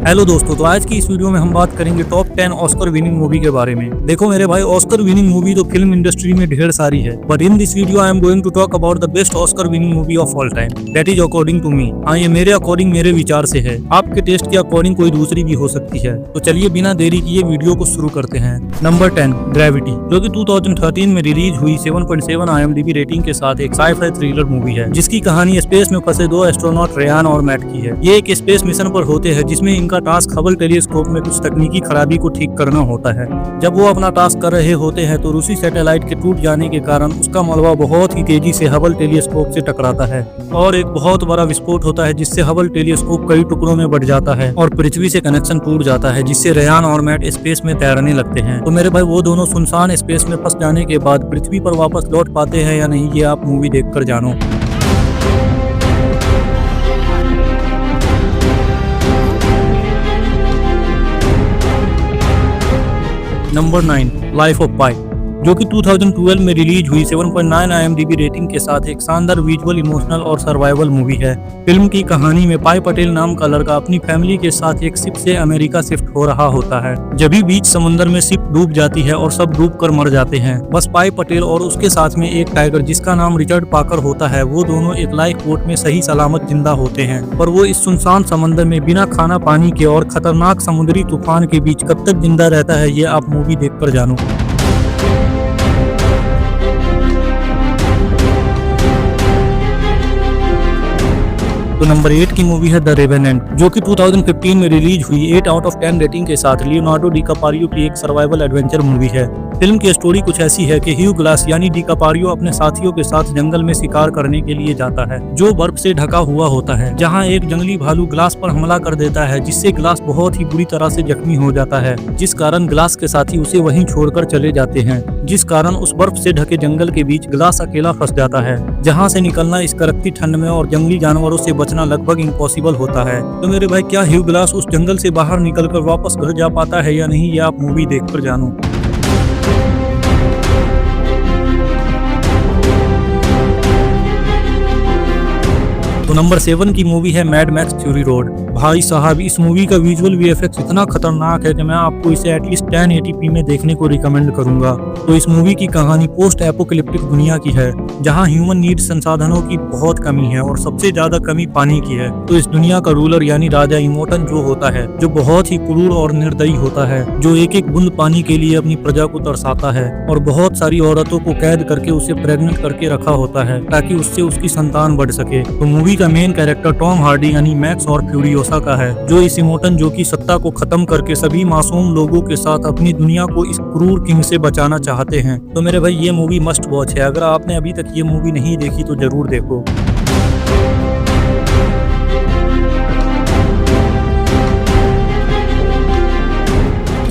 Hello दोस्तों, तो आज की इस वीडियो में हम बात करेंगे टॉप 10 ऑस्कर विनिंग मूवी के बारे में। देखो मेरे भाई, ऑस्कर विनिंग मूवी तो फिल्म इंडस्ट्री में ढेर सारी है, but in this video I am going to talk about the best Oscar winning movie of all time, that is according to me. हाँ, ये मेरे अकॉर्डिंग, मेरे विचार से है। आपके टेस्ट के अकॉर्डिंग कोई दूसरी भी हो सकती है। तो चलिए बिना देरी किए वीडियो को शुरू करते हैं। नंबर 10, ग्रेविटी, जो कि 2013 में रिलीज हुई 7.7 IMDb रेटिंग के साथ एक साइ-फाई थ्रिलर मूवी है, जिसकी कहानी स्पेस में फंसे दो एस्ट्रोनॉट रेयान और मैट की है। ये एक स्पेस मिशन पर होते हैं, जिसमें इनका टास्क हबल टेलीस्कोप में कुछ तकनीकी खराबी को ठीक करना होता है। जब वो अपना टास्क कर रहे होते हैं तो रूसी सैटेलाइट के टूट जाने के कारण उसका मलबा बहुत ही तेजी से हबल टेलीस्कोप से टकराता है और एक बहुत बड़ा विस्फोट होता है, जिससे हबल टेलीस्कोप कई टुकड़ों में बढ़ जाता है और पृथ्वी से कनेक्शन टूट जाता है, जिससे रेयान और मैट स्पेस में तैरने लगते हैं। तो मेरे भाई, वो दोनों सुनसान स्पेस में फंस जाने के बाद पृथ्वी पर वापस लौट पाते हैं या नहीं, ये आप मूवी देखकर जानो। नंबर 9, लाइफ ऑफ पाई, जो कि 2012 में रिलीज हुई 7.9 IMDb रेटिंग के साथ एक शानदार विजुअल, इमोशनल और सर्वाइवल मूवी है। फिल्म की कहानी में पाई पटेल नाम का लड़का अपनी फैमिली के साथ एक शिप से अमेरिका शिफ्ट हो रहा होता है। जब भी बीच समुद्र में शिप डूब जाती है और सब डूब कर मर जाते हैं, बस पाई पटेल और उसके साथ में एक टाइगर जिसका नाम रिचर्ड पाकर होता है, वो दोनों एक लाइफ बोट में सही सलामत जिंदा होते हैं। पर वो इस सुनसान समंदर में बिना खाना पानी के और खतरनाक समुद्री तूफान के बीच कब तक जिंदा रहता है, ये आप मूवी देखकर जानो। तो नंबर 8 की मूवी है द रेवेनेंट, जो कि 2015 में रिलीज हुई 8 आउट ऑफ 10 रेटिंग के साथ लियोनार्डो डिकाप्रियो की एक सर्वाइवल एडवेंचर मूवी है। फिल्म की स्टोरी कुछ ऐसी है कि ह्यू ग्लास यानी डिकाप्रियो अपने साथियों के साथ जंगल में शिकार करने के लिए जाता है, जो बर्फ से ढका हुआ होता है, जहां एक जंगली भालू ग्लास पर हमला कर देता है, जिससे ग्लास बहुत ही बुरी तरह से जख्मी हो जाता है, जिस कारण ग्लास के साथी उसे वहीं छोड़कर चले जाते हैं, जिस कारण उस बर्फ से ढके जंगल के बीच ग्लास अकेला फंस जाता है, जहाँ से निकलना इस कड़कती ठंड में और जंगली जानवरों से बचना लगभग इम्पॉसिबल होता है। तो मेरे भाई, क्या ह्यू ग्लास उस जंगल से बाहर निकलकर वापस घर जा पाता है या नहीं, ये आप मूवी देखकर जानो। तो नंबर 7 की मूवी है मैड मैक्स फ्यूरी रोड। भाई साहब, इस मूवी का विजुअल VFX इतना खतरनाक है कि मैं आपको इसे एटलीस्ट 1080p में देखने को रिकमेंड करूंगा। तो इस मूवी की कहानी पोस्ट एपोकलिप्टिक दुनिया की है, जहां ह्यूमन नीड संसाधनों की बहुत कमी है और सबसे ज्यादा कमी पानी की है। तो इस दुनिया का रूलर यानी राजा इमोटन जो होता है, जो बहुत ही क्रूर और निर्दयी होता है, जो एक एक बूंद पानी के लिए अपनी प्रजा को तरसाता है और बहुत सारी औरतों को कैद करके उसे प्रेग्नेंट करके रखा होता है ताकि उससे उसकी संतान बढ़ सके। तो मूवी का मेन कैरेक्टर टॉम हार्डी यानी मैक्स और फ्यूरियोसा का है, जो इस इमोटन जो की सत्ता को खत्म करके सभी मासूम लोगों के साथ अपनी दुनिया को इस क्रूर किंग से बचाना चाहते हैं। तो मेरे भाई, ये मूवी मस्ट वॉच है। अगर आपने अभी तक ये मूवी नहीं देखी तो जरूर देखो।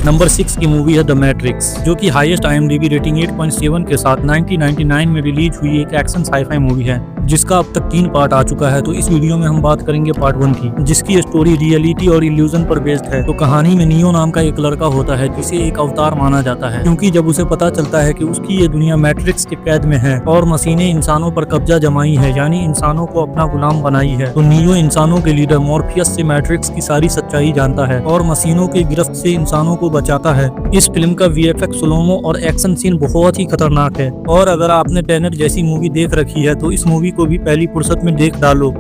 नंबर 6 की मूवी है द मैट्रिक्स, जो कि हाईएस्ट IMDb रेटिंग 8.7 के साथ 1999 में रिलीज हुई एक एक्शन साइ-फाई मूवी है, जिसका अब तक 3 पार्ट आ चुका है। तो इस वीडियो में हम बात करेंगे पार्ट 1 की, जिसकी स्टोरी रियलिटी और इल्यूजन पर बेस्ड है। तो कहानी में नियो नाम का एक लड़का होता है, जिसे एक अवतार माना जाता है, क्योंकि जब उसे पता चलता है कि उसकी ये दुनिया मैट्रिक्स के कैद में है और मशीनें इंसानों पर कब्जा जमाई है, यानी इंसानों को अपना गुलाम बनाई है, तो नियो इंसानों के लीडर मॉर्फियस से मैट्रिक्स की सारी सच्चाई जानता है और मशीनों के गिरफ्त से इंसानों को बचाता है। इस फिल्म का VFX, स्लोमो और एक्शन सीन बहुत ही खतरनाक है, और अगर आपने टेनेट जैसी मूवी देख रखी है तो इस मूवी को भी पहली फुर्सत में देख डालो।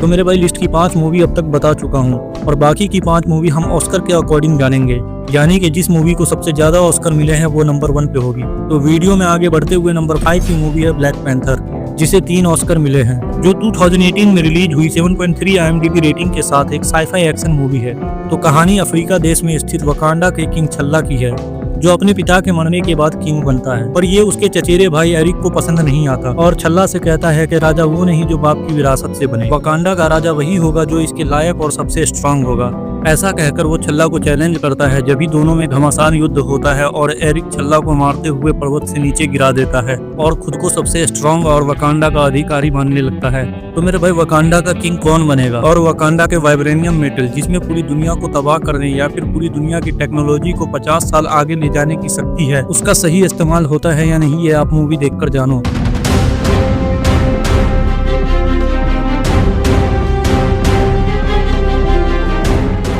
तो मेरे भाई, लिस्ट की 5 मूवी अब तक बता चुका हूँ और बाकी की 5 मूवी हम ऑस्कर के अकॉर्डिंग जानेंगे, यानी कि जिस मूवी को सबसे ज्यादा ऑस्कर मिले हैं वो नंबर 1 पे होगी। तो वीडियो में आगे बढ़ते हुए नंबर 5 की मूवी है ब्लैक पैंथर, जिसे 3 ऑस्कर मिले हैं, जो 2018 में रिलीज हुई 7.3 IMDb रेटिंग के साथ एक साइ-फाई एक्शन मूवी है। तो कहानी अफ्रीका देश में स्थित वकांडा के किंग छल्ला की है, जो अपने पिता के मरने के बाद किंग बनता है, पर ये उसके चचेरे भाई एरिक को पसंद नहीं आता और छल्ला से कहता है कि राजा वो नहीं जो बाप की विरासत से बने, वकांडा का राजा वही होगा जो इसके लायक और सबसे स्ट्रांग होगा। ऐसा कहकर वो छल्ला को चैलेंज करता है। जब भी दोनों में घमासान युद्ध होता है और एरिक छल्ला को मारते हुए पर्वत से नीचे गिरा देता है और खुद को सबसे स्ट्रांग और वकांडा का अधिकारी मानने लगता है। तो मेरे भाई, वकांडा का किंग कौन बनेगा? और वकांडा के वाइब्रेनियम मेटल, जिसमें पूरी दुनिया को तबाह करने या फिर पूरी दुनिया की टेक्नोलॉजी को 50 साल आगे ले जाने की शक्ति है, उसका सही इस्तेमाल होता है या नहीं, ये आप मूवी देखकर जानो।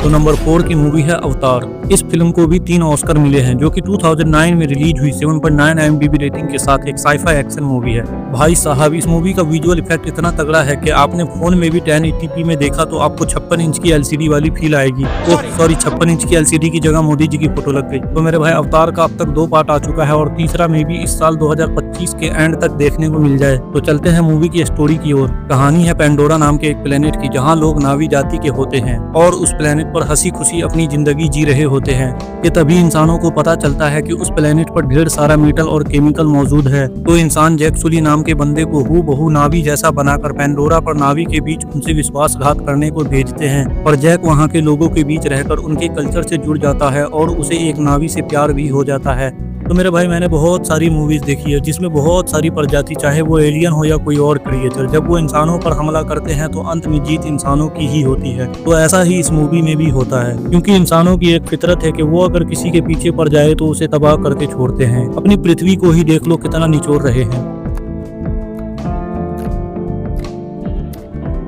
तो नंबर 4 की मूवी है अवतार। इस फिल्म को भी 3 ऑस्कर मिले हैं, जो कि 2009 में रिलीज हुई 7.9 IMDb रेटिंग के साथ एक साइफाई एक्शन मूवी है। भाई साहब, इस मूवी का विजुअल इफेक्ट इतना तगड़ा है कि आपने फोन में भी 1080p में देखा तो आपको 56 इंच की LCD वाली फील आएगी। ओह सॉरी, 56 इंच की LCD की जगह मोदी जी की फोटो लग गई। तो मेरे भाई, अवतार का अब तक 2 पार्ट आ चुका है और तीसरा में भी इस साल 2025 के एंड तक देखने को मिल जाए। तो चलते हैं मूवी की स्टोरी की ओर। कहानी है पेंडोरा नाम के एक प्लेनेट की, जहाँ लोग नावी जाति के होते हैं और उस प्लेनेट पर हंसी खुशी अपनी जिंदगी जी रहे होते हैं। कि तभी इंसानों को पता चलता है कि उस प्लेनेट पर ढेर सारा मेटल और केमिकल मौजूद है। तो इंसान जैक सुली नाम के बंदे को हूबहू नावी जैसा बनाकर पेंडोरा पर नावी के बीच उनसे विश्वासघात करने को भेजते हैं। पर जैक वहाँ के लोगों के बीच रहकर उनके कल्चर से जुड़ जाता है और उसे एक नावी से प्यार भी हो जाता है। तो मेरे भाई, मैंने बहुत सारी मूवीज देखी है जिसमें बहुत सारी प्रजाति, चाहे वो एलियन हो या कोई और क्रिएचर, जब वो इंसानों पर हमला करते हैं तो अंत में जीत इंसानों की ही होती है। तो ऐसा ही इस मूवी में भी होता है, क्योंकि इंसानों की एक फितरत है कि वो अगर किसी के पीछे पड़ जाए तो उसे तबाह करके छोड़ते हैं। अपनी पृथ्वी को ही देख लो कितना निचोड़ रहे हैं।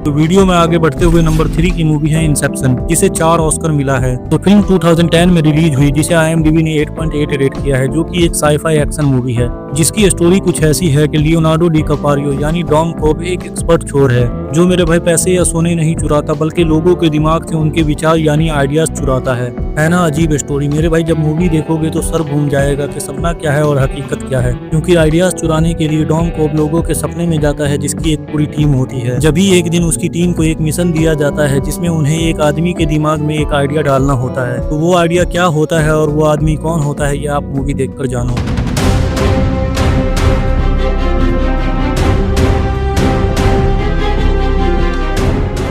तो वीडियो में आगे बढ़ते हुए नंबर 3 की मूवी है इंसेप्शन, जिसे 4 ऑस्कर मिला है। तो फिल्म 2010 में रिलीज हुई, जिसे IMDb ने 8.8 रेट किया है, जो कि एक साइफाई एक्शन मूवी है, जिसकी स्टोरी कुछ ऐसी है कि लियोनार्डो डिकाप्रियो यानी डॉम कोब एक एक्सपर्ट चोर है, जो मेरे भाई पैसे या सोने नहीं चुराता, बल्कि लोगों के दिमाग से उनके विचार यानी आइडियाज चुराता है ना अजीब स्टोरी। मेरे भाई, जब मूवी देखोगे तो सर घूम जाएगा कि सपना क्या है और हकीकत क्या है, क्योंकि आइडियाज चुराने के लिए डॉम कोब लोगों के सपने में जाता है, जिसकी एक पूरी टीम होती है। जब ही एक दिन उसकी टीम को एक मिशन दिया जाता है जिसमें उन्हें एक आदमी के दिमाग में एक आइडिया डालना होता है। तो वो आइडिया क्या होता है और वो आदमी कौन होता है, ये आप मूवी देखकर जानो।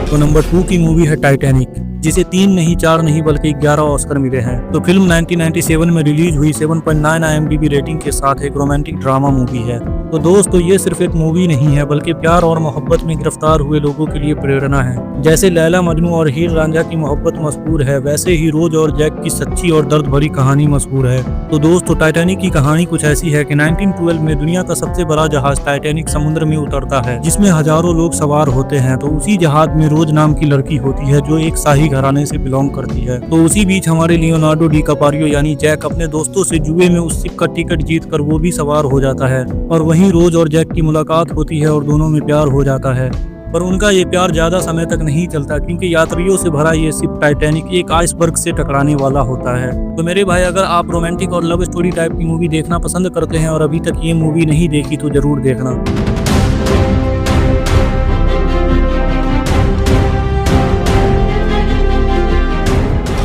तो नंबर 2 की मूवी है टाइटैनिक, जिसे 3 नहीं 4 नहीं बल्कि 11 ऑस्कर मिले हैं। तो फिल्म 1997 में रिलीज हुई 7.9 IMDb रेटिंग के साथ एक रोमांटिक ड्रामा मूवी है। तो दोस्तों, ये सिर्फ एक मूवी नहीं है, बल्कि प्यार और मोहब्बत में गिरफ्तार हुए लोगों के लिए प्रेरणा है। जैसे लैला मजनू और हीर रांझा की मोहब्बत मशहूर है, वैसे ही रोज और जैक की सच्ची और दर्द भरी कहानी मशहूर है। तो दोस्तों, टाइटैनिक की कहानी कुछ ऐसी है कि 1912 में दुनिया का सबसे बड़ा जहाज टाइटैनिक समुद्र में उतरता है, जिसमें हजारों लोग सवार होते हैं। तो उसी जहाज में रोज नाम की लड़की होती है, जो एक शाही घराने से बिलोंग करती है। तो उसी बीच हमारे लियोनार्डो डिकाप्रियो यानी जैक अपने दोस्तों से जुए में उस शिप का टिकट जीतकर वो भी सवार हो जाता है, और वहीं रोज और जैक की मुलाकात होती है और दोनों में प्यार हो जाता है। पर उनका ये प्यार ज्यादा समय तक नहीं चलता, क्योंकि यात्रियों से भरा ये शिप टाइटैनिक एक आइसबर्ग से टकराने वाला होता है। तो मेरे भाई, अगर आप रोमांटिक और लव स्टोरी टाइप की मूवी देखना पसंद करते हैं और अभी तक ये मूवी नहीं देखी तो जरूर देखना।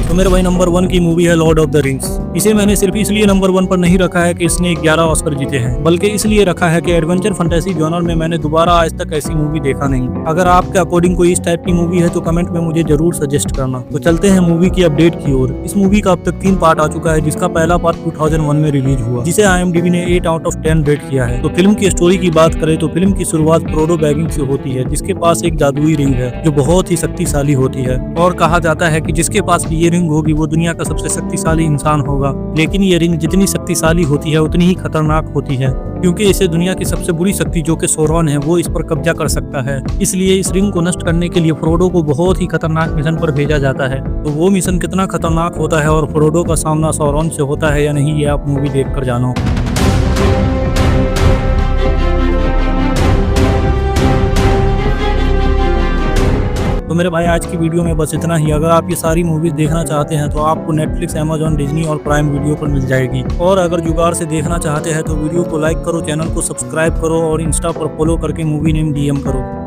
मेरे भाई, नंबर 1 की मूवी है लॉर्ड ऑफ द रिंग्स। इसे मैंने सिर्फ इसलिए नंबर 1 पर नहीं रखा है कि इसने 11 ऑस्कर जीते हैं, बल्कि इसलिए रखा है कि एडवेंचर फैंटेसी जॉनर में मैंने दोबारा आज तक ऐसी मूवी देखा नहीं। अगर आपके अकॉर्डिंग कोई इस टाइप की मूवी है तो कमेंट में मुझे जरूर सजेस्ट करना। तो चलते हैं मूवी की अपडेट की ओर। इस मूवी का अब तक 3 पार्ट आ चुका है, जिसका पहला पार्ट 2001 में रिलीज हुआ, जिसे IMDb ने 8 आउट ऑफ 10 रेट किया है। तो फिल्म की स्टोरी की बात करें तो फिल्म की शुरुआत फ्रोडो बैगिंग से होती है, जिसके पास एक जादुई रिंग है जो बहुत ही शक्तिशाली होती है, और कहा जाता है कि जिसके पास भी ये रिंग होगी वो दुनिया का सबसे शक्तिशाली इंसान होगा। लेकिन ये रिंग जितनी शक्तिशाली होती है उतनी ही खतरनाक होती है, क्योंकि इसे दुनिया की सबसे बुरी शक्ति जो कि सौरॉन है वो इस पर कब्जा कर सकता है। इसलिए इस रिंग को नष्ट करने के लिए फ्रोडो को बहुत ही खतरनाक मिशन पर भेजा जाता है। तो वो मिशन कितना खतरनाक होता है और फ्रोडो का सामना सौरॉन से होता है या नहीं, ये आप मूवी देखकर जानो। तो मेरे भाई, आज की वीडियो में बस इतना ही। अगर आप ये सारी मूवीज देखना चाहते हैं तो आपको नेटफ्लिक्स, अमेजॉन, डिज्नी और प्राइम वीडियो पर मिल जाएगी। और अगर जुगाड़ से देखना चाहते हैं तो वीडियो को लाइक करो, चैनल को सब्सक्राइब करो और इंस्टा पर फॉलो करके मूवी नेम DM करो।